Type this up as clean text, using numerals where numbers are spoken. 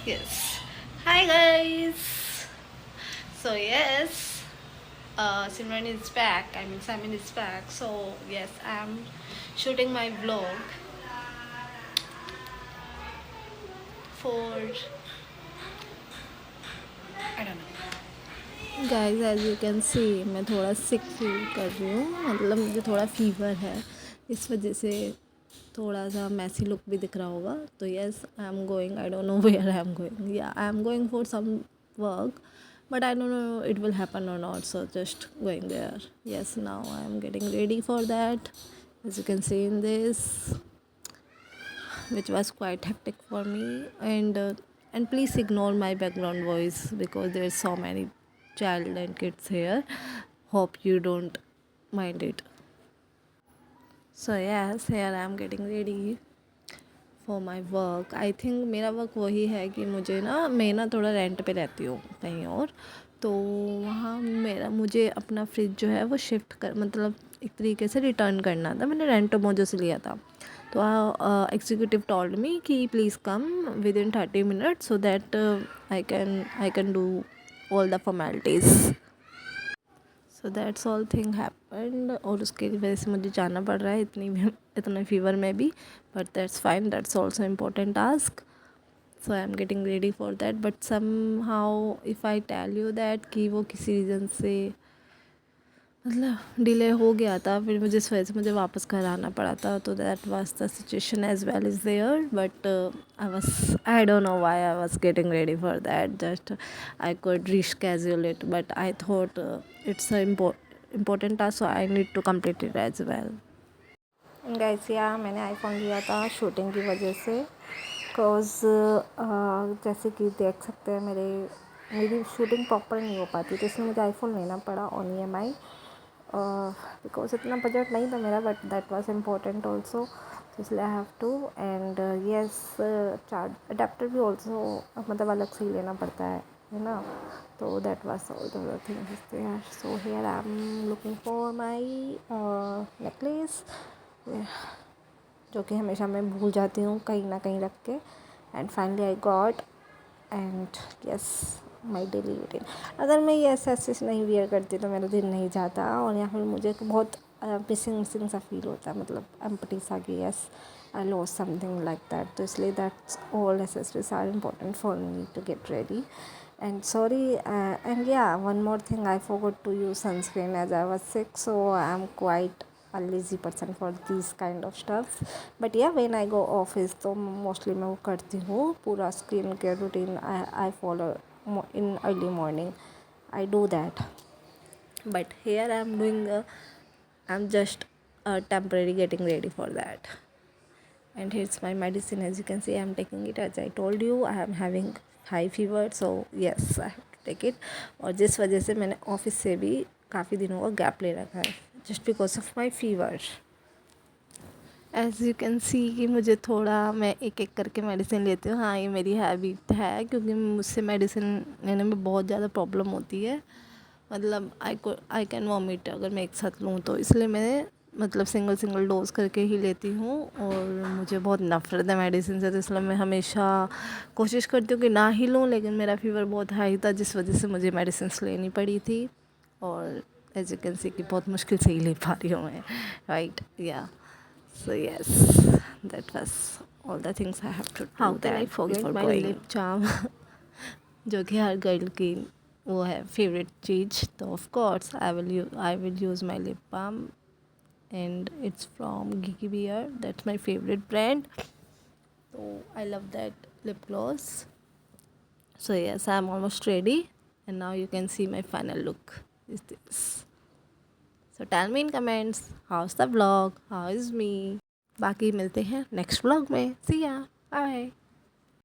Yes. Hi guys. So yes, Simran is back. I mean Simon is back. So yes, I'm shooting my vlog for I don't know. Guys as you can see मैं थोड़ा सिक feel कर रही हूँ, मतलब मुझे थोड़ा fever है, इस वजह से थोड़ा सा मैसी लुक भी दिख रहा होगा. तो yes I am going, I don't know where I am going. या I am going for some work, but I don't know it will happen or not, so just going there. Yes, now I am getting ready for that, as you can see in this, which was quite hectic for me. And please ignore my background voice because there's so many child and kids here. Hope you don't mind it. So yes, here I am getting ready for my work. I think मेरा work वही है कि मुझे ना, मैं ना थोड़ा rent पे रहती हूँ कहीं और, तो वहाँ मुझे अपना फ्रिज जो है वो शिफ्ट कर, मतलब एक तरीके से रिटर्न करना था. मैंने रेंटो मोजो से लिया था. तो एग्जीक्यूटिव टोल्ड मी कि please come with in 30 minutes so that I can do all the formalities. So that's all thing happened, और उसके वजह से मुझे जाना पड़ रहा है इतने फीवर में भी. But that's fine, that's also important task. So I am getting ready for that. But somehow if I tell you that कि वो किसी रीज़न से मतलब डिले हो गया था, फिर मुझे इस वजह से मुझे वापस घर आना पड़ा था. तो that was the situation as well is there. But I don't know why I was getting ready for that. Just I could reschedule it, but I thought it's a important task, so I need to complete it as well. Guys या मैंने iPhone लिया था shooting की वजह से, because जैसे कि देख सकते हैं मेरी शूटिंग प्रॉपर नहीं हो पाती, तो इसलिए मुझे आईफोन लेना पड़ा ऑन EMI. बिकॉज इतना बजट नहीं था मेरा, but that was important also, तो इसलिए I have to. And yes, charge adapter भी ऑल्सो मतलब अलग से ही लेना पड़ता है ना. तो that was all the things there. So here I am looking for my necklace, जो कि हमेशा मैं भूल जाती हूँ कहीं ना कहीं रख के. And finally I got. And yes, my daily routine. अगर मैं ये ऐसे नहीं वियर करती तो मेरा दिन नहीं जाता, और यहाँ पर मुझे बहुत मिसिंग सा फील होता है, मतलब एम्प्टी सा कि yes I loss something like that. तो इसलिए that's all necessaries are important for me to get ready. And sorry, and yeah, one more thing, I forgot to use sunscreen as I was sick, so I'm quite a lazy person for these kind of stuff. But yeah, when I go office तो mostly मैं वो करती हूँ. पूरा skin care routine I follow in early morning. I do that. But here I'm just temporary getting ready for that. And here's my medicine. As you can see, I'm taking it. As I told you, I am having high fever, so yes, I have to take it. और जिस वजह से मैंने office से भी काफ़ी दिनों का गैप ले रखा है, just because of my fever. As you can सी कि मुझे थोड़ा, मैं एक एक करके मेडिसिन लेती हूँ. हाँ, ये मेरी हैबिट है, क्योंकि मुझसे मेडिसिन लेने में बहुत ज़्यादा प्रॉब्लम होती है. मतलब आई कैन वॉमिट अगर मैं एक साथ लूँ, तो इसलिए मैं मतलब सिंगल डोज करके ही लेती हूँ. और मुझे बहुत नफ़रत है मेडिसिन से, तो इसलिए मैं हमेशा कोशिश करती हूँ कि ना ही लूँ. लेकिन मेरा फीवर बहुत हाई था, जिस वजह से मुझे मेडिसिन लेनी पड़ी थी. और एज यू कैन सी कि बहुत मुश्किल से ही ले पा रही हूँ मैं, राइट. या so yes, that was all the things I have to do. How can I forget my lip balm जो कि हर गर्ल की वो है फेवरेट चीज़. तो of course I will use my lip balm, and it's from Geeky Bear. That's my favorite brand. So I love that lip gloss. So yes, I'm almost ready, and now you can see my final look is this. So tell me in comments, how's the vlog, how is me. बाकी मिलते हैं next vlog में. सी या, bye.